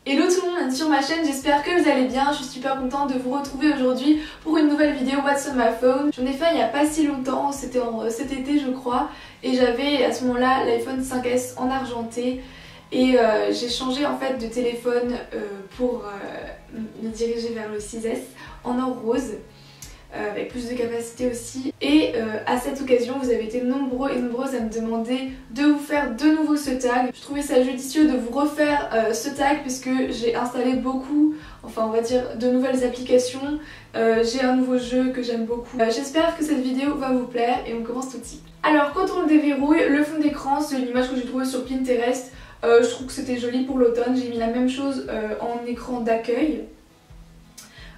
Hello tout le monde sur ma chaîne, j'espère que vous allez bien, je suis super contente de vous retrouver aujourd'hui pour une nouvelle vidéo What's on my phone. J'en ai fait il n'y a pas si longtemps, c'était cet été je crois, et j'avais à ce moment-là l'iPhone 5S en argenté et j'ai changé en fait de téléphone pour me diriger vers le 6S en or rose. Avec plus de capacité aussi, et à cette occasion vous avez été nombreux et nombreuses à me demander de vous faire de nouveau ce tag. Je trouvais ça judicieux de vous refaire ce tag puisque j'ai installé beaucoup, enfin on va dire de nouvelles applications, j'ai un nouveau jeu que j'aime beaucoup. J'espère que cette vidéo va vous plaire et on commence tout de suite. Alors quand on le déverrouille, le fond d'écran c'est une image que j'ai trouvée sur Pinterest, je trouve que c'était joli pour l'automne, j'ai mis la même chose en écran d'accueil.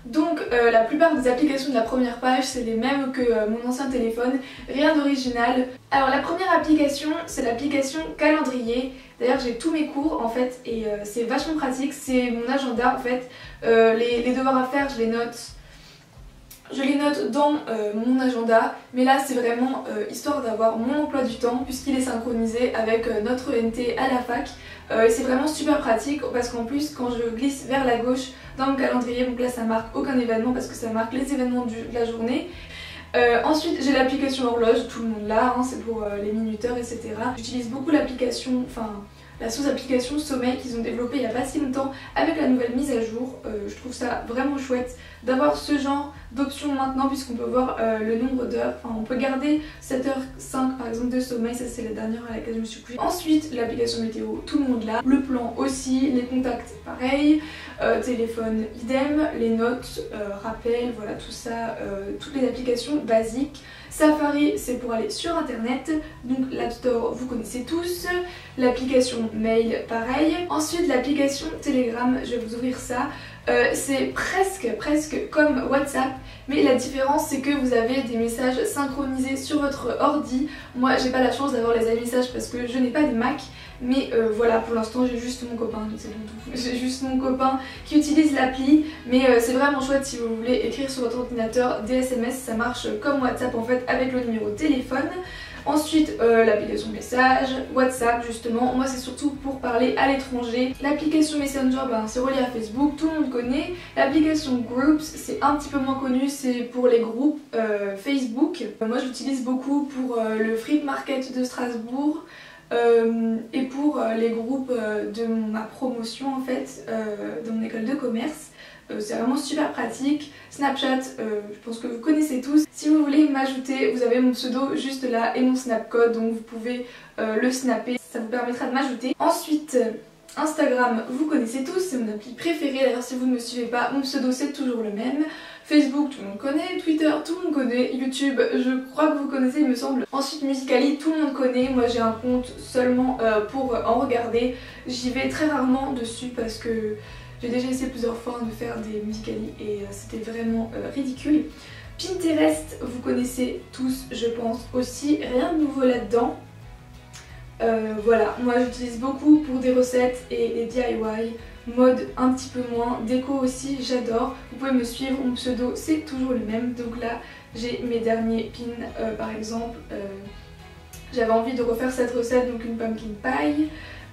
Donc la plupart des applications de la première page c'est les mêmes que mon ancien téléphone, rien d'original. Alors la première application c'est l'application calendrier. D'ailleurs j'ai tous mes cours en fait et c'est vachement pratique, c'est mon agenda en fait. Les devoirs à faire je les note dans mon agenda, mais là c'est vraiment histoire d'avoir mon emploi du temps puisqu'il est synchronisé avec notre ENT à la fac. C'est vraiment super pratique parce qu'en plus quand je glisse vers la gauche dans mon calendrier, donc là ça marque aucun événement parce que ça marque les événements de la journée. Ensuite j'ai l'application horloge, tout le monde l'a, hein, c'est pour les minuteurs etc. J'utilise beaucoup l'application, la sous-application sommeil qu'ils ont développée il n'y a pas si longtemps avec la nouvelle mise à jour. Je trouve ça vraiment chouette d'avoir ce genre d'option maintenant puisqu'on peut voir le nombre d'heures, on peut garder 7h05 par exemple de sommeil, ça c'est la dernière à laquelle je me suis couchée. Ensuite l'application météo, tout le monde l'a, le plan aussi, les contacts pareil, téléphone idem, les notes, rappel, voilà tout ça, toutes les applications basiques. Safari c'est pour aller sur internet, donc l'App Store vous connaissez tous, l'application mail pareil. Ensuite l'application Telegram, je vais vous ouvrir ça, c'est presque comme WhatsApp, mais la différence c'est que vous avez des messages synchronisés sur votre ordi. Moi j'ai pas la chance d'avoir les messages parce que je n'ai pas de Mac, mais voilà pour l'instant j'ai juste mon copain, j'ai juste mon copain qui utilise l'appli, mais c'est vraiment chouette si vous voulez écrire sur votre ordinateur des SMS, ça marche comme WhatsApp en fait avec le numéro de téléphone. Ensuite l'application message, WhatsApp justement, moi c'est surtout pour parler à l'étranger. L'application Messenger c'est relié à Facebook, tout le monde connaît. L'application Groups c'est un petit peu moins connu, c'est pour les groupes Facebook. Moi j'utilise beaucoup pour le Free Market de Strasbourg. Et pour les groupes de ma promotion en fait, de mon école de commerce. C'est vraiment super pratique. Snapchat, je pense que vous connaissez tous. Si vous voulez m'ajouter, vous avez mon pseudo juste là et mon snap code, donc vous pouvez le snapper, ça vous permettra de m'ajouter. Ensuite, Instagram, vous connaissez tous, c'est mon appli préférée. D'ailleurs, si vous ne me suivez pas, mon pseudo c'est toujours le même. Facebook, tout le monde connaît. Twitter, tout le monde connaît. YouTube, je crois que vous connaissez, il me semble. Ensuite, Musical.ly, tout le monde connaît. Moi, j'ai un compte seulement pour en regarder. J'y vais très rarement dessus parce que j'ai déjà essayé plusieurs fois de faire des Musical.ly et c'était vraiment ridicule. Pinterest, vous connaissez tous, je pense aussi. Rien de nouveau là-dedans. Voilà, moi j'utilise beaucoup pour des recettes et les DIY, mode un petit peu moins, déco aussi j'adore. Vous pouvez me suivre, mon pseudo c'est toujours le même. Donc là j'ai mes derniers pins par exemple, j'avais envie de refaire cette recette, donc une pumpkin pie,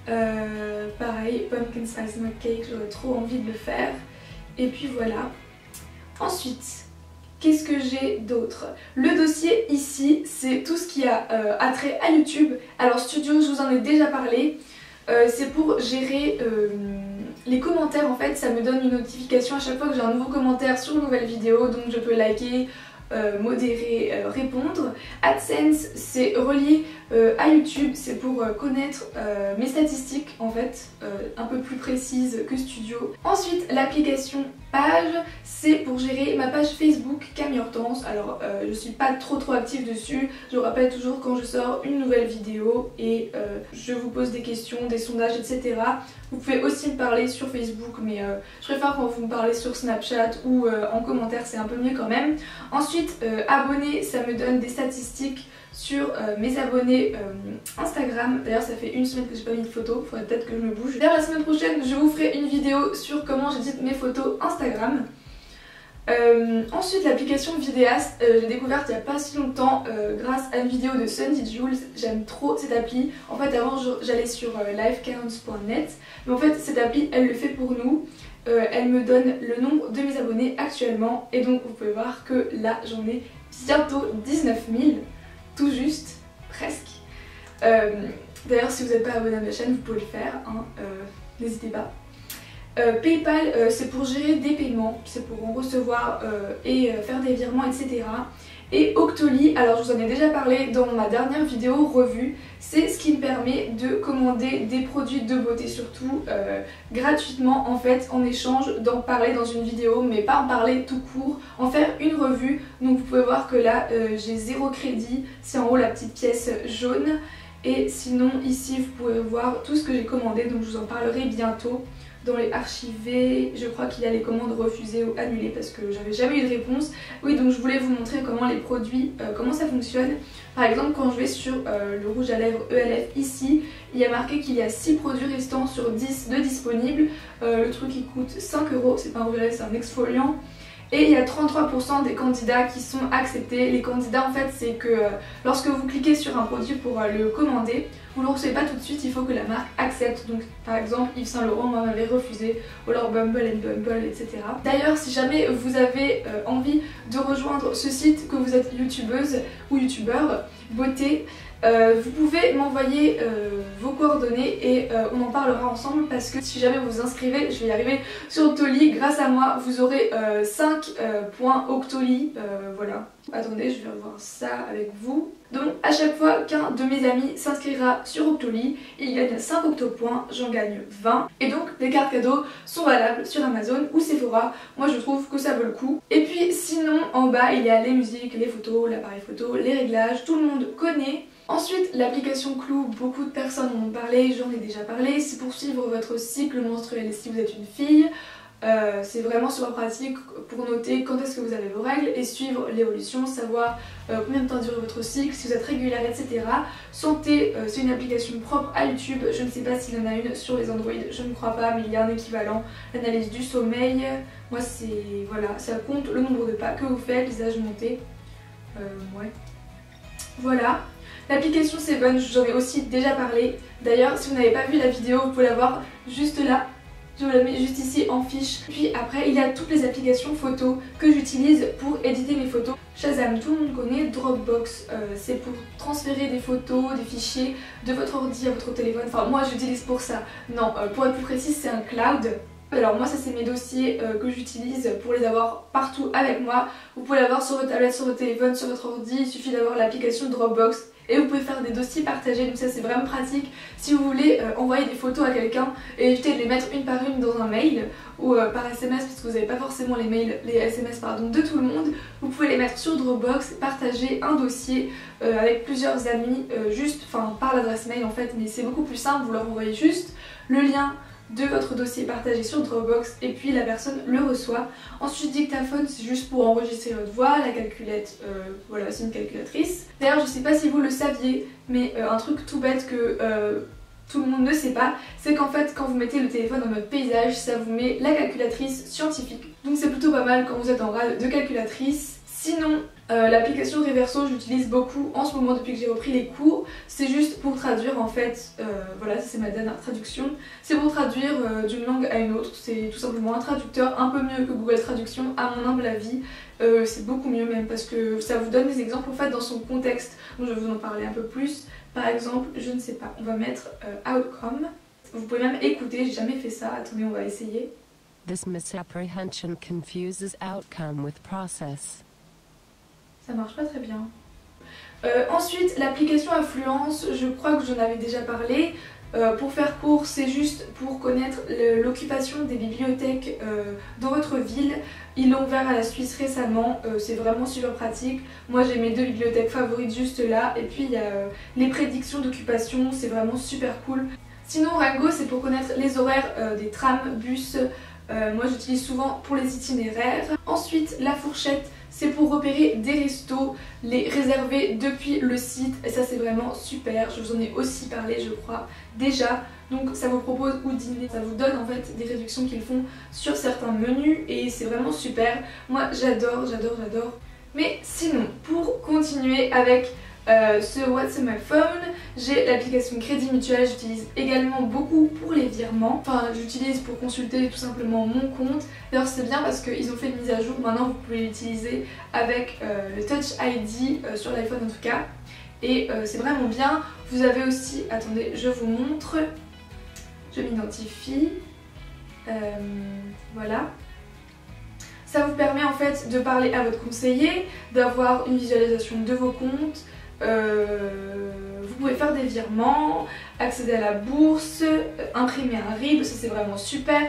pareil pumpkin spice mug cake, j'aurais trop envie de le faire. Et puis voilà. Ensuite qu'est-ce que j'ai d'autre? Le dossier ici, c'est tout ce qui a attrait à YouTube. Alors Studio, je vous en ai déjà parlé. C'est pour gérer les commentaires en fait. Ça me donne une notification à chaque fois que j'ai un nouveau commentaire sur une nouvelle vidéo. Donc je peux liker, modérer, répondre. AdSense, c'est relié à YouTube. C'est pour connaître mes statistiques en fait, un peu plus précises que Studio. Ensuite, l'application Page, c'est pour gérer ma page Facebook Camille Hortense. Alors je suis pas trop active dessus, je vous rappelle toujours quand je sors une nouvelle vidéo et je vous pose des questions, des sondages etc. Vous pouvez aussi me parler sur Facebook, mais je préfère quand vous me parlez sur Snapchat ou en commentaire, c'est un peu mieux quand même. Ensuite abonnés, ça me donne des statistiques sur mes abonnés Instagram. D'ailleurs ça fait une semaine que j'ai pas mis de photos, il faudrait peut-être que je me bouge. D'ailleurs la semaine prochaine je vous ferai une vidéo sur comment j'édite mes photos Instagram. Ensuite l'application Vidéaste, je l'ai découverte il n'y a pas si longtemps grâce à une vidéo de Sundy Jules. J'aime trop cette appli. En fait avant j'allais sur lifecounts.net, mais en fait cette appli elle le fait pour nous. Elle me donne le nombre de mes abonnés actuellement et donc vous pouvez voir que là j'en ai bientôt 19 000, tout juste, presque. D'ailleurs si vous n'êtes pas abonné à ma chaîne vous pouvez le faire, hein, n'hésitez pas. PayPal c'est pour gérer des paiements, c'est pour en recevoir et faire des virements etc. Et Octoly, alors je vous en ai déjà parlé dans ma dernière vidéo revue, c'est ce qui me permet de commander des produits de beauté surtout gratuitement en fait, en échange d'en parler dans une vidéo, mais pas en parler tout court, en faire une revue. Donc vous pouvez voir que là j'ai 0 crédit, c'est en haut la petite pièce jaune. Et sinon ici vous pouvez voir tout ce que j'ai commandé, donc je vous en parlerai bientôt. Dans les archivés, je crois qu'il y a les commandes refusées ou annulées parce que j'avais jamais eu de réponse. Oui, donc je voulais vous montrer comment les produits, comment ça fonctionne. Par exemple, quand je vais sur le rouge à lèvres ELF ici, il y a marqué qu'il y a 6 produits restants sur 10 de disponibles. Le truc il coûte 5 €, c'est pas un rouge à lèvres, c'est un exfoliant. Et il y a 33% des candidats qui sont acceptés. Les candidats en fait c'est que lorsque vous cliquez sur un produit pour le commander, vous ne le recevez pas tout de suite, il faut que la marque accepte. Donc par exemple Yves Saint Laurent m'avait refusé, ou alors Bumble & Bumble, etc. D'ailleurs si jamais vous avez envie de rejoindre ce site, que vous êtes youtubeuse ou youtubeur beauté, vous pouvez m'envoyer vos coordonnées et on en parlera ensemble, parce que si jamais vous vous inscrivez, je vais y arriver sur Octoly, grâce à moi vous aurez 5 points Octoly, voilà. Attendez, je vais revoir ça avec vous. Donc à chaque fois qu'un de mes amis s'inscrira sur Octoly, il gagne 5 octopoints, j'en gagne 20. Et donc les cartes cadeaux sont valables sur Amazon ou Sephora. Moi je trouve que ça vaut le coup. Et puis sinon en bas il y a les musiques, les photos, l'appareil photo, les réglages, tout le monde connaît. Ensuite l'application Clue, beaucoup de personnes en ont parlé, j'en ai déjà parlé, c'est pour suivre votre cycle menstruel si vous êtes une fille. C'est vraiment super pratique pour noter quand est-ce que vous avez vos règles et suivre l'évolution, savoir combien de temps dure votre cycle, si vous êtes régulière, etc. Santé, c'est une application propre à YouTube, je ne sais pas s'il y en a une sur les Android, je ne crois pas, mais il y a un équivalent. L'analyse du sommeil, moi c'est, voilà, ça compte le nombre de pas que vous faites, les âges montés, ouais. Voilà. L'application Seven, j'en ai aussi déjà parlé. D'ailleurs, si vous n'avez pas vu la vidéo, vous pouvez la voir juste là. Je vous la mets juste ici en fiche. Puis après, il y a toutes les applications photos que j'utilise pour éditer mes photos. Shazam, tout le monde connaît. Dropbox, c'est pour transférer des photos, des fichiers de votre ordi à votre téléphone. Enfin, moi j'utilise pour ça. Non, pour être plus précise, c'est un cloud. Alors moi ça c'est mes dossiers que j'utilise pour les avoir partout avec moi. Vous pouvez l'avoir sur votre tablette, sur votre téléphone, sur votre ordi, il suffit d'avoir l'application Dropbox et vous pouvez faire des dossiers partagés, donc ça c'est vraiment pratique si vous voulez envoyer des photos à quelqu'un et éviter de les mettre une par une dans un mail ou par SMS, parce que vous n'avez pas forcément les SMS pardon, de tout le monde. Vous pouvez les mettre sur Dropbox, partager un dossier avec plusieurs amis, juste par l'adresse mail en fait, mais c'est beaucoup plus simple, vous leur envoyez juste le lien de votre dossier partagé sur Dropbox et puis la personne le reçoit. Ensuite dictaphone, c'est juste pour enregistrer votre voix. La calculette, voilà, c'est une calculatrice. D'ailleurs je sais pas si vous le saviez, mais un truc tout bête que tout le monde ne sait pas, c'est qu'en fait quand vous mettez le téléphone en mode paysage, ça vous met la calculatrice scientifique. Donc c'est plutôt pas mal quand vous êtes en rade de calculatrice. Sinon l'application Reverso j'utilise beaucoup en ce moment depuis que j'ai repris les cours. C'est juste pour traduire en fait, voilà c'est ma dernière traduction. C'est pour traduire d'une langue à une autre, c'est tout simplement un traducteur un peu mieux que Google Traduction à mon humble avis. C'est beaucoup mieux même parce que ça vous donne des exemples en fait dans son contexte. Donc je vais vous en parler un peu plus. Par exemple, je ne sais pas, on va mettre outcome. Vous pouvez même écouter, j'ai jamais fait ça, attendez on va essayer. This misapprehension confuses outcome with process. Ça marche pas très bien. Ensuite, l'application Affluence, je crois que j'en avais déjà parlé. Pour faire court, c'est juste pour connaître l'occupation des bibliothèques dans votre ville. Ils l'ont ouvert à la Suisse récemment, c'est vraiment super pratique. Moi j'ai mes 2 bibliothèques favorites juste là. Et puis il y a les prédictions d'occupation, c'est vraiment super cool. Sinon Rango c'est pour connaître les horaires des trams, bus, moi j'utilise souvent pour les itinéraires. Ensuite la fourchette c'est pour repérer des restos, les réserver depuis le site et ça c'est vraiment super, je vous en ai aussi parlé je crois déjà. Donc ça vous propose où dîner, ça vous donne en fait des réductions qu'ils font sur certains menus et c'est vraiment super. Moi j'adore. Mais sinon pour continuer avec ce What's on my phone, j'ai l'application Crédit Mutuel, j'utilise également beaucoup pour les virements. Enfin j'utilise pour consulter tout simplement mon compte. D'ailleurs c'est bien parce qu'ils ont fait une mise à jour, maintenant vous pouvez l'utiliser avec le Touch ID sur l'iPhone en tout cas. Et c'est vraiment bien. Vous avez aussi, attendez je vous montre, je m'identifie, voilà. Ça vous permet en fait de parler à votre conseiller, d'avoir une visualisation de vos comptes. Vous pouvez faire des virements, accéder à la bourse, imprimer un RIB, ça c'est vraiment super.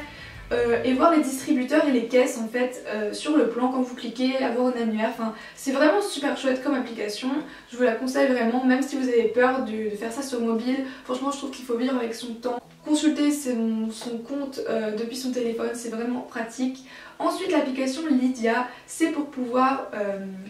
Et voir les distributeurs et les caisses en fait sur le plan quand vous cliquez, avoir un annuaire, enfin c'est vraiment super chouette comme application, je vous la conseille vraiment, même si vous avez peur de faire ça sur mobile, franchement je trouve qu'il faut vivre avec son temps. Consulter son compte depuis son téléphone, c'est vraiment pratique. Ensuite l'application Lydia, c'est pour pouvoir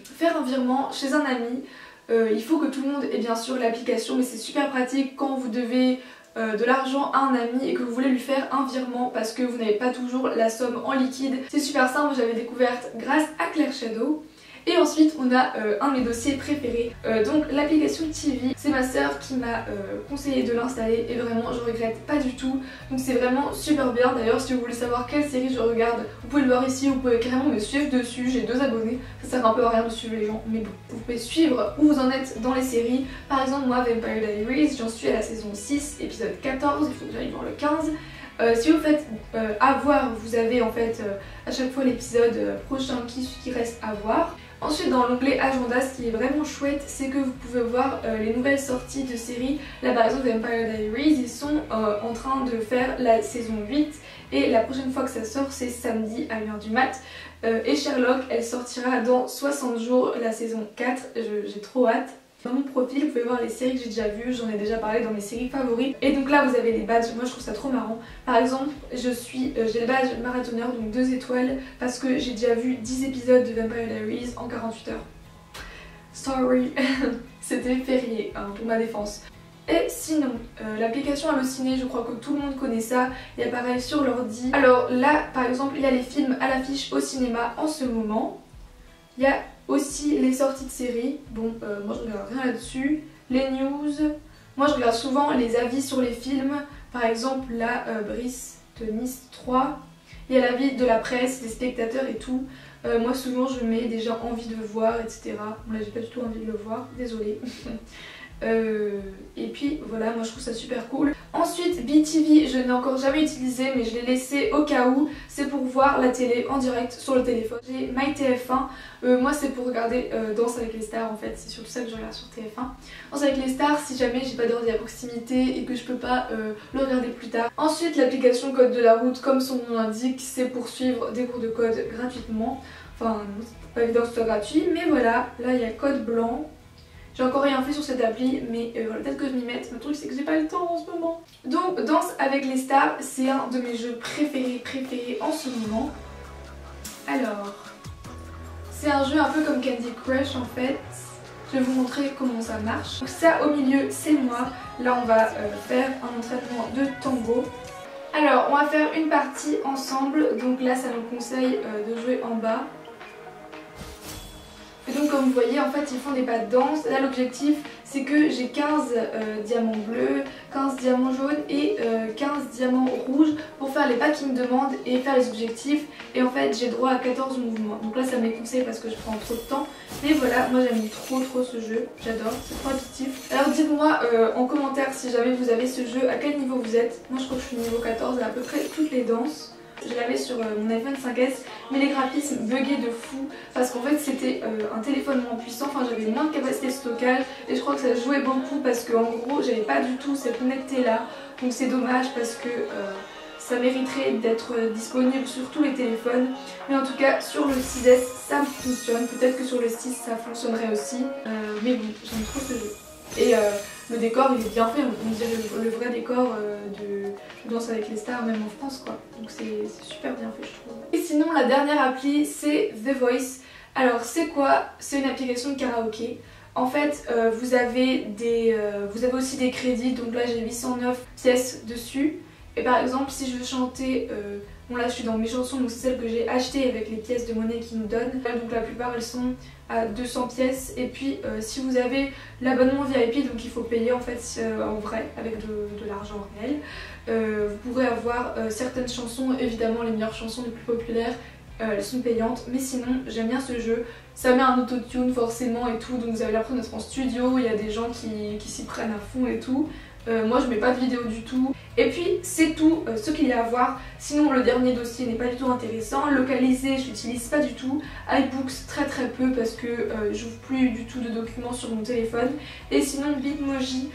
faire un virement chez un ami. Il faut que tout le monde ait bien sûr l'application, mais c'est super pratique quand vous devez de l'argent à un ami et que vous voulez lui faire un virement parce que vous n'avez pas toujours la somme en liquide. C'est super simple, j'avais découverte grâce à Claire Shadow. Et ensuite on a un de mes dossiers préférés, donc l'application TV. C'est ma soeur qui m'a conseillé de l'installer et vraiment je regrette pas du tout. Donc c'est vraiment super bien. D'ailleurs si vous voulez savoir quelle série je regarde, vous pouvez le voir ici, vous pouvez carrément me suivre dessus. J'ai 2 abonnés, ça sert un peu à rien de suivre les gens, mais bon. Vous pouvez suivre où vous en êtes dans les séries. Par exemple moi Vampire Diaries, j'en suis à la saison 6, épisode 14, il faut que j'aille voir le 15. Si vous faites à voir, vous avez en fait à chaque fois l'épisode prochain qui reste à voir. Ensuite dans l'onglet agenda, ce qui est vraiment chouette c'est que vous pouvez voir les nouvelles sorties de séries. Là par exemple Vampire Diaries, ils sont en train de faire la saison 8 et la prochaine fois que ça sort c'est samedi à 1h du mat. Et Sherlock elle sortira dans 60 jours la saison 4, j'ai trop hâte. Dans mon profil vous pouvez voir les séries que j'ai déjà vues, j'en ai déjà parlé dans mes séries favorites. Et donc là vous avez les badges, moi je trouve ça trop marrant. Par exemple j'ai le badge marathonneur, donc 2 étoiles, parce que j'ai déjà vu 10 épisodes de Vampire Diaries en 48 heures. Sorry, c'était férié hein, pour ma défense. Et sinon, l'application Allociné, je crois que tout le monde connaît ça, il apparaît sur l'ordi. Alors là par exemple il y a les films à l'affiche au cinéma en ce moment. Il y a aussi les sorties de séries, bon moi je regarde rien là-dessus. Les news, moi je regarde souvent les avis sur les films, par exemple là Brice de Nice 3, il y a l'avis de la presse, des spectateurs et tout. Moi souvent je mets déjà envie de voir etc. Bon là j'ai pas du tout envie de le voir, désolée. Et puis voilà, moi je trouve ça super cool. Ensuite BeeTV, je n'ai encore jamais utilisé mais je l'ai laissé au cas où. C'est pour voir la télé en direct sur le téléphone. J'ai MyTF1, moi c'est pour regarder Danse avec les stars en fait, c'est surtout ça que je regarde sur TF1. Danse avec les stars si jamais j'ai pas d'ordi à proximité et que je peux pas le regarder plus tard. Ensuite l'application Code de la route, comme son nom l'indique, c'est pour suivre des cours de code gratuitement. Enfin c'est pas évident que ce soit gratuit mais voilà, là il y a Code Blanc. J'ai encore rien fait sur cette appli mais voilà, peut-être que je m'y mette. Le truc c'est que j'ai pas le temps en ce moment. Donc Danse avec les stars, c'est un de mes jeux préférés en ce moment. Alors, c'est un jeu un peu comme Candy Crush en fait. Je vais vous montrer comment ça marche. Donc ça au milieu c'est moi. Là on va faire un entraînement de tango. Alors on va faire une partie ensemble. Donc là ça nous conseille de jouer en bas. Et donc comme vous voyez en fait ils font des pas de danse. Là l'objectif c'est que j'ai 15 diamants bleus, 15 diamants jaunes et 15 diamants rouges pour faire les pas qu'ils me demandent et faire les objectifs. Et en fait j'ai droit à 14 mouvements. Donc là ça me les conseille parce que je prends trop de temps. Mais voilà, moi j'aime trop ce jeu, j'adore, c'est trop addictif. Alors dites-moi en commentaire si jamais vous avez ce jeu, à quel niveau vous êtes. Moi je crois que je suis niveau 14 à peu près toutes les danses. Je l'avais sur mon iPhone 5S mais les graphismes buggaient de fou parce qu'en fait c'était un téléphone moins puissant, enfin j'avais moins de capacité de stockage et je crois que ça jouait beaucoup parce qu'en gros j'avais pas du tout cette netteté là, donc c'est dommage parce que ça mériterait d'être disponible sur tous les téléphones. Mais en tout cas sur le 6S ça fonctionne, peut-être que sur le 6 ça fonctionnerait aussi, mais bon j'aime trop ce jeu. Et le décor il est bien fait, on dirait le vrai décor de Danse avec les stars, même en France quoi. Donc c'est super bien fait je trouve. Et sinon la dernière appli c'est The Voice. Alors c'est quoi? C'est une application de karaoké. En fait vous avez aussi des crédits, donc là j'ai 809 pièces dessus. Et par exemple si je veux chanter, bon là je suis dans mes chansons donc c'est celles que j'ai achetées avec les pièces de monnaie qu'ils nous donnent. Donc la plupart elles sont à 200 pièces. Et puis si vous avez l'abonnement VIP, donc il faut payer en fait en vrai avec de l'argent réel, vous pourrez avoir certaines chansons, évidemment les meilleures chansons les plus populaires elles sont payantes, mais sinon j'aime bien ce jeu. Ça met un autotune forcément et tout, donc vous avez l'impression d'être en studio, il y a des gens qui s'y prennent à fond et tout. Moi je mets pas de vidéo du tout. Et puis c'est tout ce qu'il y a à voir. Sinon le dernier dossier n'est pas du tout intéressant. Localisé je l'utilise pas du tout. iBooks très peu parce que j'ouvre plus du tout de documents sur mon téléphone. Et sinon Bitmoji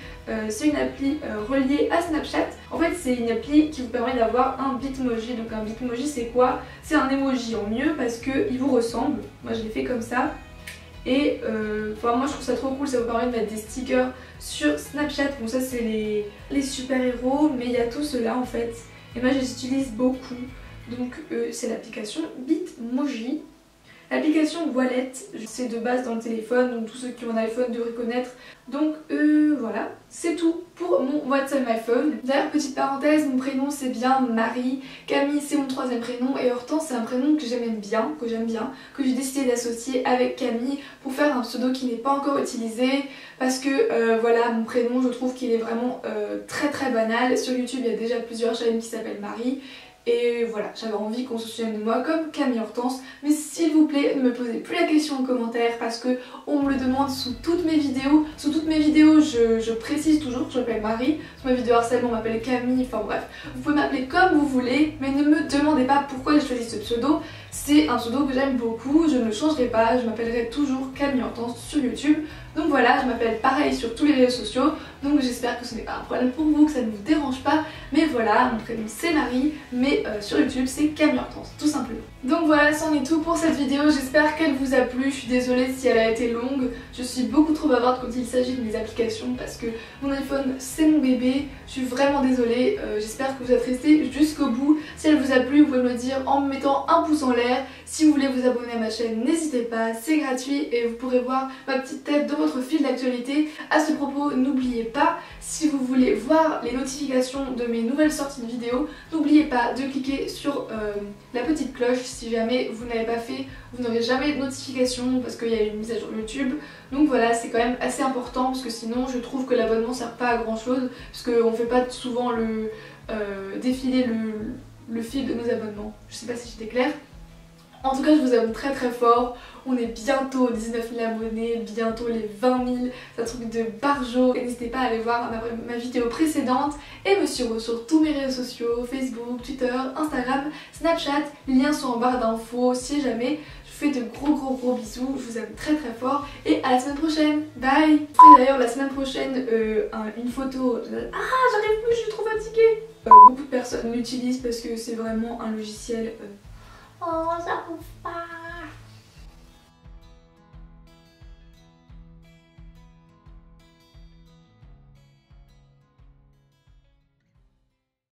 c'est une appli reliée à Snapchat. En fait c'est une appli qui vous permet d'avoir un Bitmoji. Donc un Bitmoji c'est quoi? C'est un emoji en mieux parce qu'il vous ressemble. Moi je l'ai fait comme ça. Et moi je trouve ça trop cool, ça vous permet de mettre des stickers sur Snapchat. Bon ça c'est les super héros, mais il y a tout cela en fait. Et moi je les utilise beaucoup. Donc c'est l'application Bitmoji. L'application Wallet, c'est de base dans le téléphone, donc tous ceux qui ont un iPhone devraient connaître. Donc voilà, c'est tout pour mon What's on my phone. D'ailleurs, petite parenthèse, mon prénom c'est bien Marie, Camille c'est mon troisième prénom et Hortense c'est un prénom que j'aime bien, que j'ai décidé d'associer avec Camille pour faire un pseudo qui n'est pas encore utilisé. Parce que voilà, mon prénom je trouve qu'il est vraiment très banal. Sur YouTube il y a déjà plusieurs chaînes qui s'appellent Marie. Et voilà, j'avais envie qu'on se souvienne de moi comme Camille Hortense. Mais s'il vous plaît, ne me posez plus la question en commentaire parce que on me le demande sous toutes mes vidéos. Sous toutes mes vidéos, je précise toujours que je m'appelle Marie. Sur ma vidéo harcèlement, on m'appelle Camille, enfin bref. Vous pouvez m'appeler comme vous voulez, mais ne me demandez pas pourquoi j'ai choisi ce pseudo. C'est un pseudo que j'aime beaucoup, je ne le changerai pas, je m'appellerai toujours Camille Hortense sur YouTube. Donc voilà, je m'appelle pareil sur tous les réseaux sociaux, donc j'espère que ce n'est pas un problème pour vous, que ça ne vous dérange pas. Mais voilà, mon prénom c'est Marie, mais sur YouTube c'est Camille Hortense, tout simplement. Donc voilà, c'en est tout pour cette vidéo, j'espère qu'elle vous a plu. Je suis désolée si elle a été longue, je suis beaucoup trop bavarde quand il s'agit de mes applications parce que mon iPhone c'est mon bébé. Je suis vraiment désolée, j'espère que vous êtes restés jusqu'au bout. Si elle vous a plu, vous pouvez me le dire en me mettant un pouce en l'air. Si vous voulez vous abonner à ma chaîne, n'hésitez pas, c'est gratuit et vous pourrez voir ma petite tête dans votre fil d'actualité. À ce propos, n'oubliez pas, si vous voulez voir les notifications de mes nouvelles sorties de vidéos, n'oubliez pas de cliquer sur la petite cloche. Si jamais vous n'avez pas fait, vous n'aurez jamais de notification parce qu'il y a une mise à jour YouTube. Donc voilà, c'est quand même assez important parce que sinon je trouve que l'abonnement sert pas à grand chose parce qu'on fait pas souvent défiler le fil de nos abonnements. Je sais pas si j'étais claire. En tout cas, je vous aime très fort. On est bientôt aux 19 000 abonnés, bientôt les 20 000. C'est un truc de barjo. N'hésitez pas à aller voir ma vidéo précédente et me suivre sur tous mes réseaux sociaux, Facebook, Twitter, Instagram, Snapchat. Les liens sont en barre d'infos si jamais. Je vous fais de gros bisous. Je vous aime très fort et à la semaine prochaine. Bye. Je ferai d'ailleurs la semaine prochaine une photo. Ah, j'arrive plus, je suis trop fatiguée. Beaucoup de personnes l'utilisent parce que c'est vraiment un logiciel... Oh, ça ouvre pas.